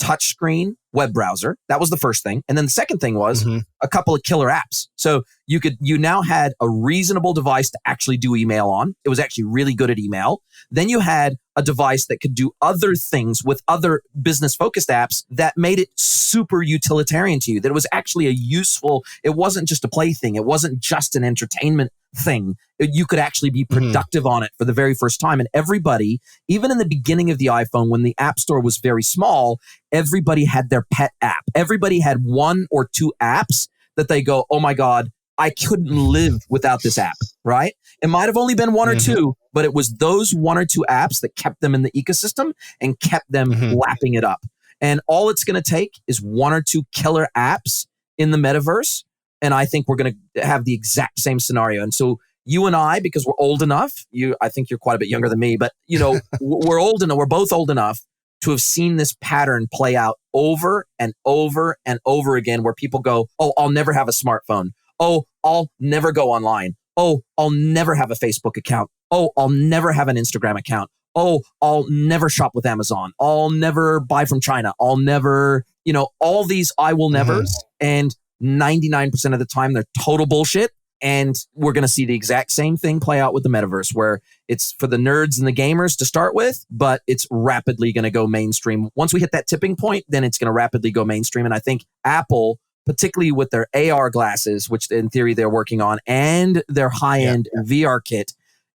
touchscreen web browser. That was the first thing. And then the second thing was a couple of killer apps. So you now had a reasonable device to actually do email on. It was actually really good at email. Then you had a device that could do other things with other business focused apps that made it super utilitarian to you, that it was actually it wasn't just a plaything. It wasn't just an entertainment thing. You could actually be productive on it for the very first time. And everybody, even in the beginning of the iPhone, when the App Store was very small, everybody had their pet app. Everybody had one or two apps that they go, oh my God, I couldn't live without this app, right? It might have only been one or two, but it was those one or two apps that kept them in the ecosystem and kept them lapping it up. And all it's going to take is one or two killer apps in the metaverse. And I think we're going to have the exact same scenario. And so you and I, because we're old enough, I think you're quite a bit younger than me, but we're both old enough to have seen this pattern play out over and over and over again, where people go, oh, I'll never have a smartphone. Oh, I'll never go online. Oh, I'll never have a Facebook account. Oh, I'll never have an Instagram account. Oh, I'll never shop with Amazon. I'll never buy from China. I'll never, all these I will nevers. And 99% of the time, they're total bullshit. And we're going to see the exact same thing play out with the metaverse, where it's for the nerds and the gamers to start with, but it's rapidly going to go mainstream. Once we hit that tipping point, then it's going to rapidly go mainstream. And I think Apple, particularly with their AR glasses, which in theory they're working on, and their high-end VR kit,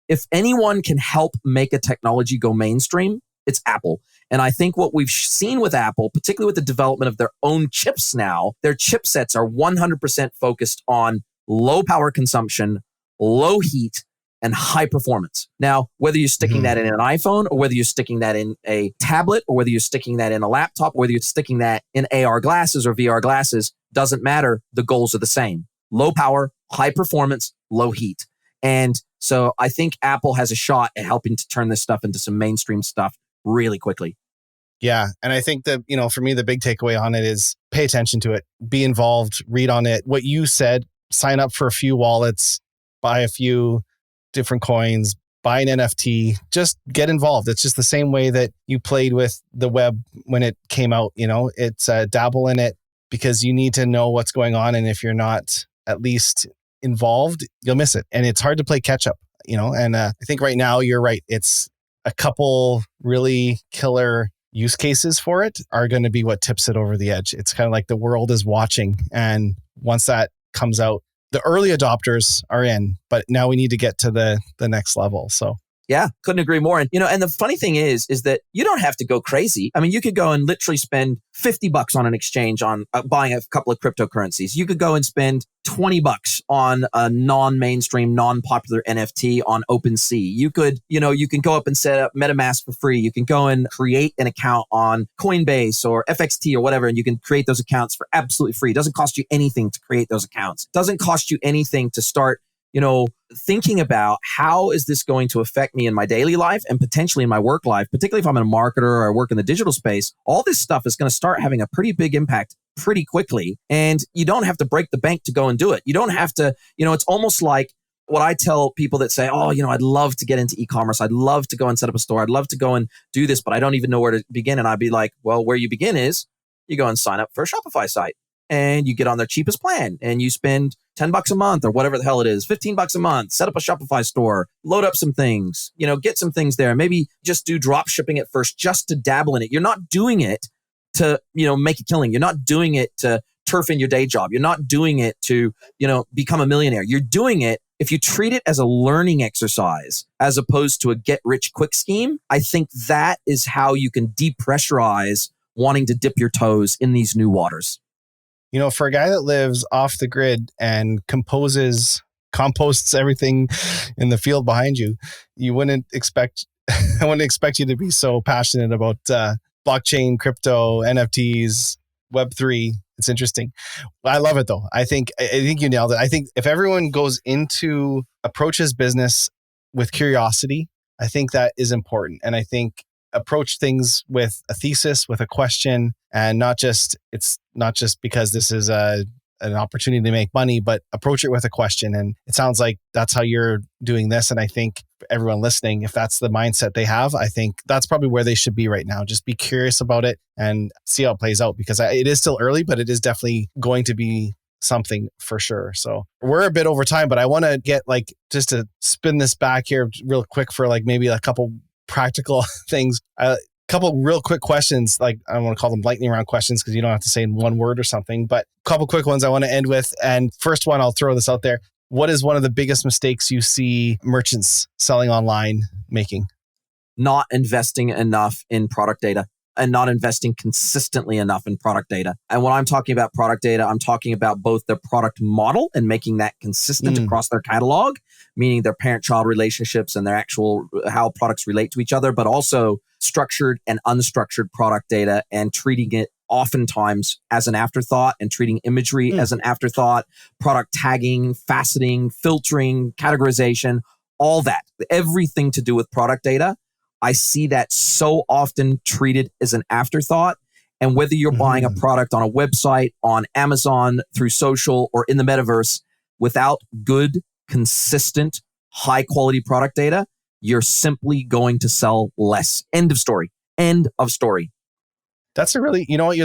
if anyone can help make a technology go mainstream, it's Apple. And I think what we've seen with Apple, particularly with the development of their own chips now, their chipsets are 100% focused on low power consumption, low heat, and high performance. Now, whether you're sticking that in an iPhone, or whether you're sticking that in a tablet, or whether you're sticking that in a laptop, or whether you're sticking that in AR glasses or VR glasses, doesn't matter. The goals are the same. Low power, high performance, low heat. And so I think Apple has a shot at helping to turn this stuff into some mainstream stuff really quickly. Yeah. And I think that, for me, the big takeaway on it is pay attention to it, be involved, read on it. What you said, sign up for a few wallets, buy a few different coins, buy an NFT, just get involved. It's just the same way that you played with the web when it came out, it's dabble in it, because you need to know what's going on. And if you're not at least involved, you'll miss it. And it's hard to play catch up, and I think right now you're right. It's a couple really killer use cases for it are going to be what tips it over the edge. It's kind of like the world is watching. And once that comes out, the early adopters are in, but now we need to get to the next level. So yeah, couldn't agree more. And, and the funny thing is that you don't have to go crazy. I mean, you could go and literally spend $50 on an exchange on buying a couple of cryptocurrencies. You could go and spend $20 on a non-mainstream, non-popular NFT on OpenSea. You could, you can go up and set up MetaMask for free. You can go and create an account on Coinbase or FXT or whatever, and you can create those accounts for absolutely free. It doesn't cost you anything to create those accounts. It doesn't cost you anything to start thinking about how is this going to affect me in my daily life and potentially in my work life, particularly if I'm a marketer or I work in the digital space. All this stuff is going to start having a pretty big impact pretty quickly. And you don't have to break the bank to go and do it. You don't have to, it's almost like what I tell people that say, oh, I'd love to get into e-commerce. I'd love to go and set up a store. I'd love to go and do this, but I don't even know where to begin. And I'd be like, well, where you begin is you go and sign up for a Shopify site. And you get on their cheapest plan and you spend $10 a month or whatever the hell it is, $15 a month, set up a Shopify store, load up some things, get some things there. Maybe just do drop shipping at first just to dabble in it. You're not doing it to, make a killing. You're not doing it to turf in your day job. You're not doing it to, become a millionaire. You're doing it if you treat it as a learning exercise as opposed to a get rich quick scheme. I think that is how you can depressurize wanting to dip your toes in these new waters. For a guy that lives off the grid and composts everything in the field behind you, I wouldn't expect you to be so passionate about blockchain, crypto, NFTs, Web3. It's interesting. I love it though. I think you nailed it. I think if everyone approaches business with curiosity, I think that is important. And I think approach things with a thesis, with a question, and it's not just because this is an opportunity to make money, but approach it with a question. And it sounds like that's how you're doing this. And I think everyone listening, if that's the mindset they have, I think that's probably where they should be right now. Just be curious about it and see how it plays out, because it is still early, but it is definitely going to be something for sure. So we're a bit over time, but I want to get just to spin this back here real quick for maybe a couple practical things. A couple real quick questions, I don't want to call them lightning round questions because you don't have to say in one word or something, but a couple quick ones I want to end with. And first one, I'll throw this out there. What is one of the biggest mistakes you see merchants selling online making? Not investing enough in product data and not investing consistently enough in product data. And when I'm talking about product data, I'm talking about both their product model and making that consistent across their catalog, meaning their parent-child relationships and their actual how products relate to each other, but also structured and unstructured product data and treating it oftentimes as an afterthought and treating imagery as an afterthought, product tagging, faceting, filtering, categorization, all that, everything to do with product data. I see that so often treated as an afterthought. And whether you're buying a product on a website, on Amazon, through social, or in the metaverse, without good, consistent, high quality product data, you're simply going to sell less. End of story. End of story. That's you're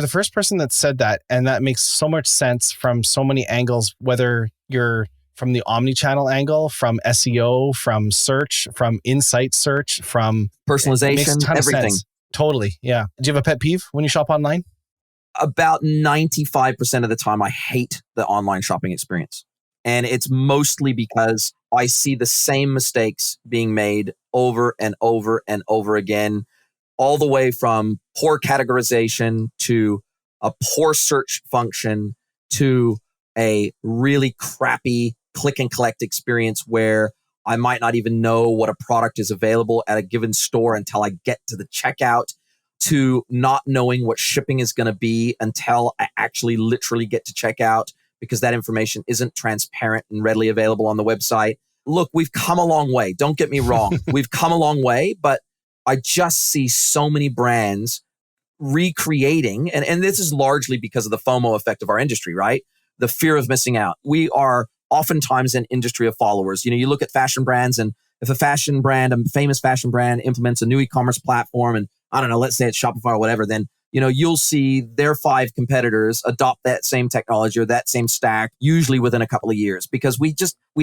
the first person that said that. And that makes so much sense from so many angles, whether you're from the omni-channel angle, from SEO, from search, from insight search, from personalization, it makes a ton of everything. sense. Totally. Yeah. Do you have a pet peeve when you shop online? About 95% of the time, I hate the online shopping experience. And it's mostly because I see the same mistakes being made over and over and over again, all the way from poor categorization to a poor search function to a really crappy click and collect experience where I might not even know what a product is available at a given store until I get to the checkout, to not knowing what shipping is going to be until I actually literally get to checkout because that information isn't transparent and readily available on the website. Look, we've come a long way. Don't get me wrong. We've come a long way, but I just see so many brands recreating, and this is largely because of the FOMO effect of our industry, right? The fear of missing out. We are oftentimes an industry of followers. You look at fashion brands, and if a famous fashion brand implements a new e-commerce platform, and I don't know, let's say it's Shopify or whatever, then you'll see their 5 competitors adopt that same technology or that same stack, usually within a couple of years, because we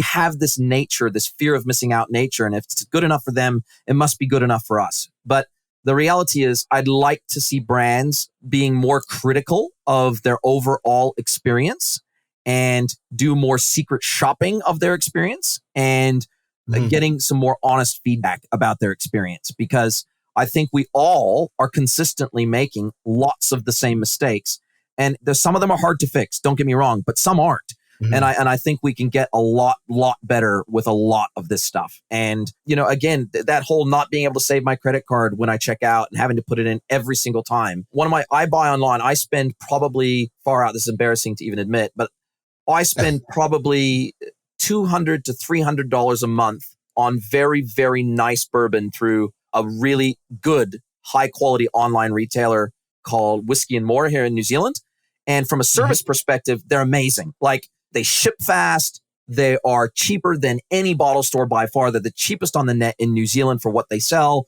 have this nature, this fear of missing out nature. And if it's good enough for them, it must be good enough for us. But the reality is I'd like to see brands being more critical of their overall experience and do more secret shopping of their experience and getting some more honest feedback about their experience, because I think we all are consistently making lots of the same mistakes. And there's some of them are hard to fix, don't get me wrong, but some aren't. And I think we can get a lot better with a lot of this stuff. And, again, that whole not being able to save my credit card when I check out and having to put it in every single time. I buy online, I spend probably this is embarrassing to even admit, but I spend probably $200 to $300 a month on very, very nice bourbon through a really good, high quality online retailer called Whiskey and More here in New Zealand. And from a service perspective, they're amazing. Like, they ship fast. They are cheaper than any bottle store by far. They're the cheapest on the net in New Zealand for what they sell.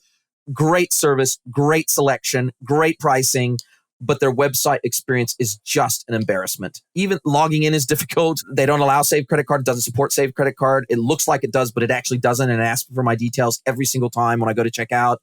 Great service, great selection, great pricing, but their website experience is just an embarrassment. Even logging in is difficult. They don't allow Save Credit Card. It doesn't support Save Credit Card. It looks like it does, but it actually doesn't. And it asks for my details every single time when I go to check out.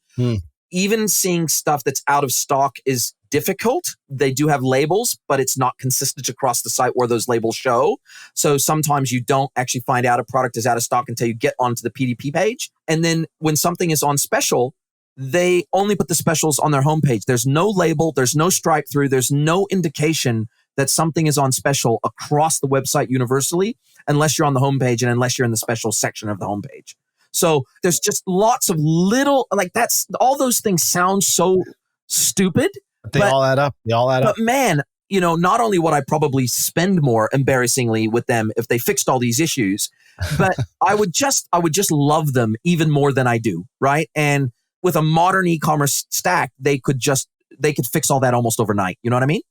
Even seeing stuff that's out of stock is difficult. They do have labels, but it's not consistent across the site where those labels show. So sometimes you don't actually find out a product is out of stock until you get onto the PDP page. And then when something is on special, they only put the specials on their homepage. There's no label, there's no strike through, there's no indication that something is on special across the website universally, unless you're on the homepage and unless you're in the special section of the homepage. So there's just lots of little, all those things sound so stupid. They all add up. But man, not only would I probably spend more embarrassingly with them if they fixed all these issues, but I would just love them even more than I do, right? And with a modern e-commerce stack, they could fix all that almost overnight. You know what I mean?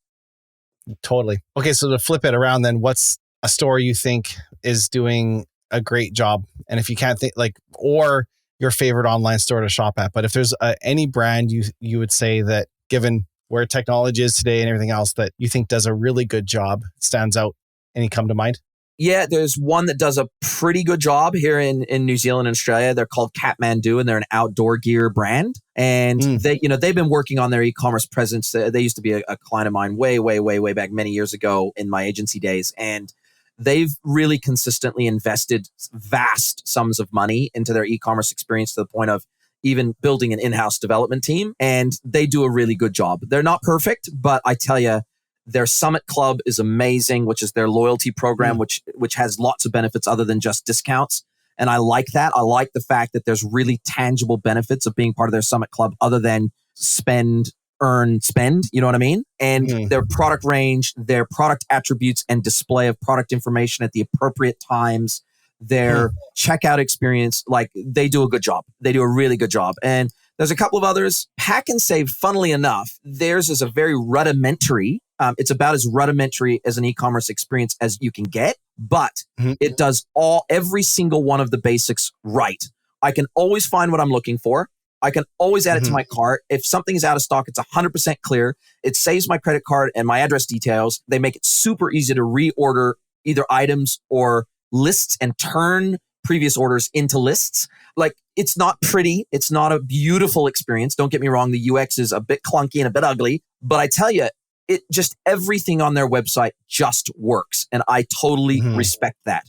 Totally. Okay, so to flip it around then, what's a store you think is doing a great job? And if you can't think or your favorite online store to shop at, but if there's any brand you would say that, given where technology is today and everything else, that you think does a really good job, stands out, any come to mind? Yeah, there's one that does a pretty good job here in New Zealand and Australia. They're called Kathmandu, and they're an outdoor gear brand. And they've been working on their e-commerce presence. They used to be a client of mine way back many years ago in my agency days. And they've really consistently invested vast sums of money into their e-commerce experience to the point of even building an in-house development team. And they do a really good job. They're not perfect, but I tell you, their Summit Club is amazing, which is their loyalty program, which has lots of benefits other than just discounts. And I like that. I like the fact that there's really tangible benefits of being part of their Summit Club other than spend, earn, spend. You know what I mean? And their product range, their product attributes and display of product information at the appropriate times, their checkout experience, they do a good job. They do a really good job. And there's a couple of others. Pack and Save, funnily enough, theirs is a very rudimentary. It's about as rudimentary as an e-commerce experience as you can get, but it does every single one of the basics right. I can always find what I'm looking for. I can always add it to my cart. If something is out of stock, it's 100% clear. It saves my credit card and my address details. They make it super easy to reorder either items or lists and turn previous orders into lists. Like, it's not pretty. It's not a beautiful experience. Don't get me wrong. The UX is a bit clunky and a bit ugly, but I tell you, it just everything on their website just works. And I totally respect that.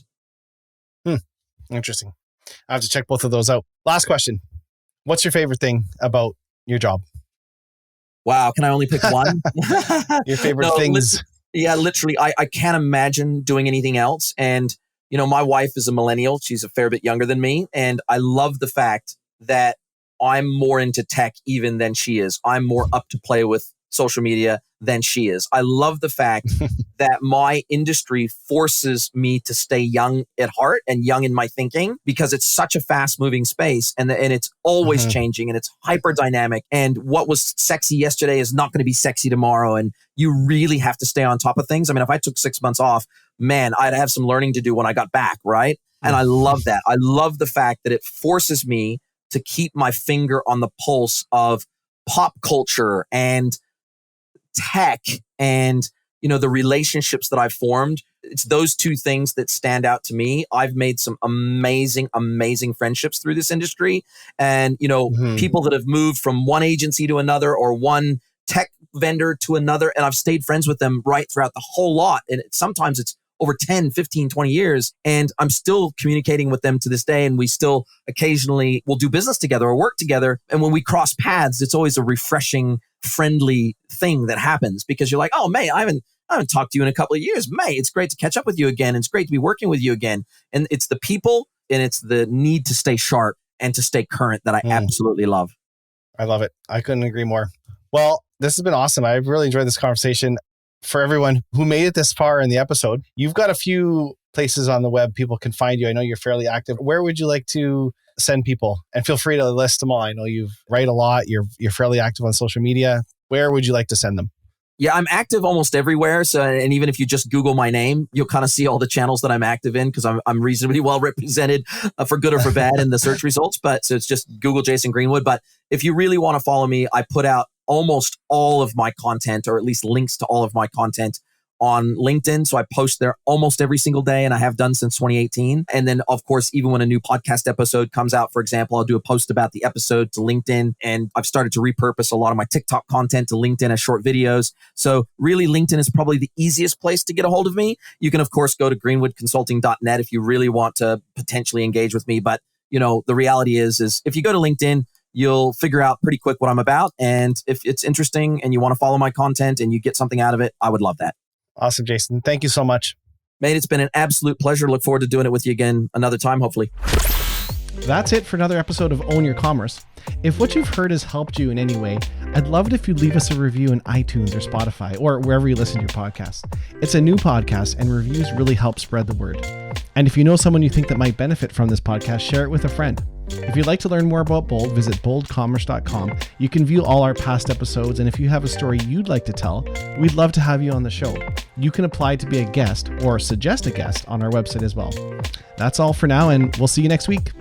Interesting. I have to check both of those out. Last question. What's your favorite thing about your job? Wow. Can I only pick one? Your favorite things? Literally. I can't imagine doing anything else. And, my wife is a millennial. She's a fair bit younger than me. And I love the fact that I'm more into tech even than she is. I'm more up to play with social media than she is. I love the fact that my industry forces me to stay young at heart and young in my thinking, because it's such a fast moving space and it's always changing and it's hyper dynamic. And what was sexy yesterday is not going to be sexy tomorrow. And you really have to stay on top of things. I mean, if I took 6 months off, man, I'd have some learning to do when I got back, right? And I love that. I love the fact that it forces me to keep my finger on the pulse of pop culture and tech and, the relationships that I've formed. It's those two things that stand out to me. I've made some amazing, amazing friendships through this industry. And, people that have moved from one agency to another or one tech vendor to another. And I've stayed friends with them right throughout the whole lot. And sometimes it's over 10, 15, 20 years. And I'm still communicating with them to this day. And we still occasionally will do business together or work together. And when we cross paths, it's always a refreshing, friendly thing that happens, because you're like, oh, May, I haven't talked to you in a couple of years. May, it's great to catch up with you again. It's great to be working with you again. And it's the people and it's the need to stay sharp and to stay current that I absolutely love. I love it. I couldn't agree more. Well, this has been awesome. I've really enjoyed this conversation. For everyone who made it this far in the episode, you've got a few places on the web people can find you. I know you're fairly active. Where would you like to send people? And feel free to list them all. I know you write a lot. You're fairly active on social media. Where would you like to send them? Yeah, I'm active almost everywhere. So, and even if you just Google my name, you'll kind of see all the channels that I'm active in, because I'm reasonably well represented for good or for bad in the search results. But so it's just Google Jason Greenwood. But if you really want to follow me, I put out almost all of my content, or at least links to all of my content, on LinkedIn. So I post there almost every single day, and I have done since 2018. And then, of course, even when a new podcast episode comes out, for example, I'll do a post about the episode to LinkedIn. And I've started to repurpose a lot of my TikTok content to LinkedIn as short videos. So really, LinkedIn is probably the easiest place to get a hold of me. You can, of course, go to greenwoodconsulting.net if you really want to potentially engage with me. But, the reality is if you go to LinkedIn, you'll figure out pretty quick what I'm about. And if it's interesting and you want to follow my content and you get something out of it, I would love that. Awesome, Jason. Thank you so much. Mate, it's been an absolute pleasure. Look forward to doing it with you again another time, hopefully. That's it for another episode of Own Your Commerce. If what you've heard has helped you in any way, I'd love it if you'd leave us a review in iTunes or Spotify or wherever you listen to your podcast. It's a new podcast and reviews really help spread the word. And if you know someone you think that might benefit from this podcast, share it with a friend. If you'd like to learn more about Bold, visit boldcommerce.com. You can view all our past episodes, and if you have a story you'd like to tell, we'd love to have you on the show. You can apply to be a guest or suggest a guest on our website as well. That's all for now, and we'll see you next week.